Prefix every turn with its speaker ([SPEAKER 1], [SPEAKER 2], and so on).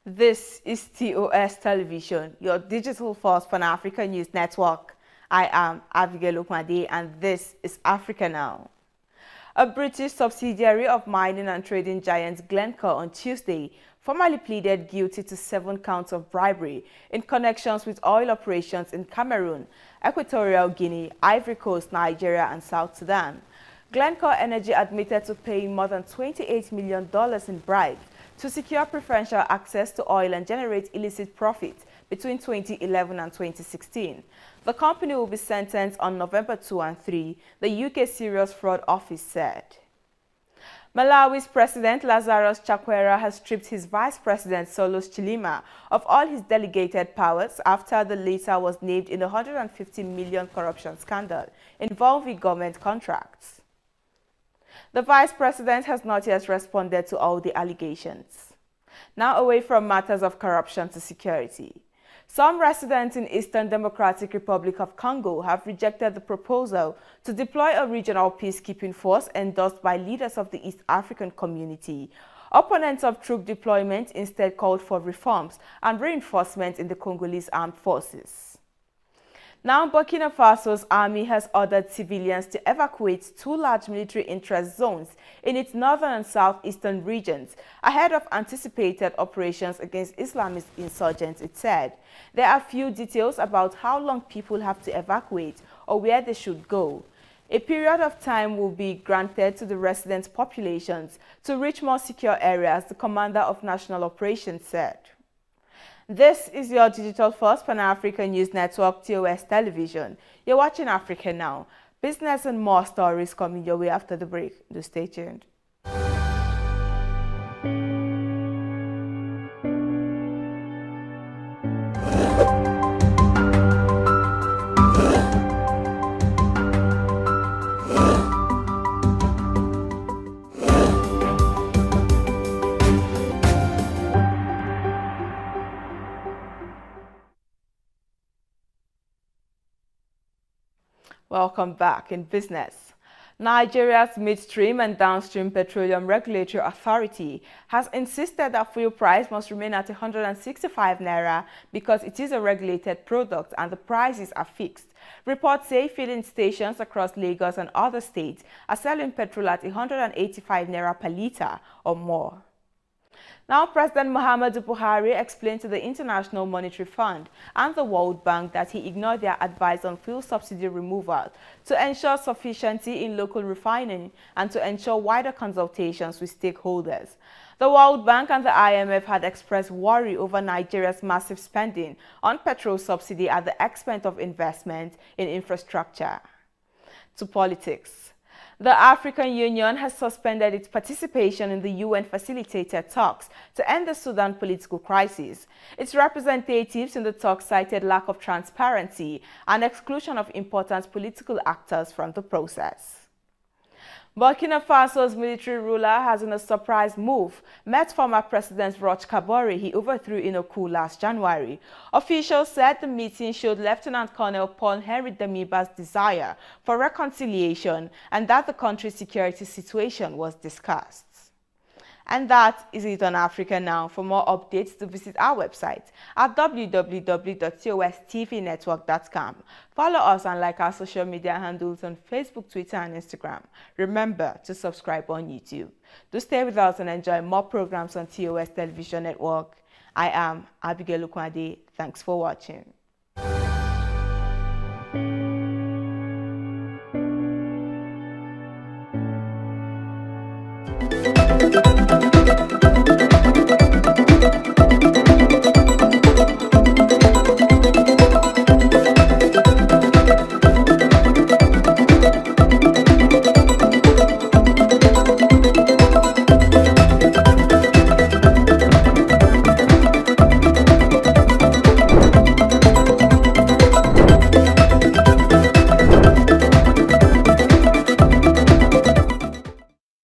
[SPEAKER 1] This is TOS Television, your digital first Pan-African news network. I am Abigail Okmade and this is Africa Now. A British subsidiary of mining and trading giant Glencore on Tuesday formally pleaded guilty to 7 counts of bribery in connections with oil operations in Cameroon, Equatorial Guinea, Ivory Coast, Nigeria and South Sudan. Glencore Energy admitted to paying more than $28 million in bribes to secure preferential access to oil and generate illicit profit between 2011 and 2016. The company will be sentenced on November 2 and 3, the UK Serious Fraud Office said. Malawi's President Lazarus Chakwera has stripped his Vice President Solos Chilima of all his delegated powers after the latter was named in a $150 million corruption scandal involving government contracts. The Vice President has not yet responded to all the allegations. Now away from matters of corruption to security. Some residents in Eastern Democratic Republic of Congo have rejected the proposal to deploy a regional peacekeeping force endorsed by leaders of the East African community. Opponents of troop deployment instead called for reforms and reinforcement in the Congolese armed forces. Now, Burkina Faso's army has ordered civilians to evacuate 2 large military interest zones in its northern and southeastern regions ahead of anticipated operations against Islamist insurgents, it said. There are few details about how long people have to evacuate or where they should go. A period of time will be granted to the resident populations to reach more secure areas, the commander of national operations said. This is your digital first Pan-African news network, TOS Television. You're watching Africa Now. Business and more stories coming your way after the break. Do stay tuned. Welcome back in business. Nigeria's Midstream and Downstream Petroleum Regulatory Authority has insisted that fuel price must remain at 165 naira because it is a regulated product and the prices are fixed. Reports say filling stations across Lagos and other states are selling petrol at 185 naira per litre or more. Now, President Muhammadu Buhari explained to the International Monetary Fund and the World Bank that he ignored their advice on fuel subsidy removal to ensure sufficiency in local refining and to ensure wider consultations with stakeholders. The World Bank and the IMF had expressed worry over Nigeria's massive spending on petrol subsidy at the expense of investment in infrastructure. To politics. The African Union has suspended its participation in the UN-facilitated talks to end the Sudan political crisis. Its representatives in the talks cited lack of transparency and exclusion of important political actors from the process. Burkina Faso's military ruler has, in a surprise move, met former President Roch Kabore he overthrew in a coup last January. Officials said the meeting showed Lieutenant Colonel Paul Henry Damiba's desire for reconciliation and that the country's security situation was discussed. And that is it on Africa Now. For more updates, to visit our website at www.TOSTVNetwork.com. Follow us and like our social media handles on Facebook, Twitter, and Instagram. Remember to subscribe on YouTube. Do stay with us and enjoy more programs on TOS Television Network. I am Abigail Okmade. Thanks for watching.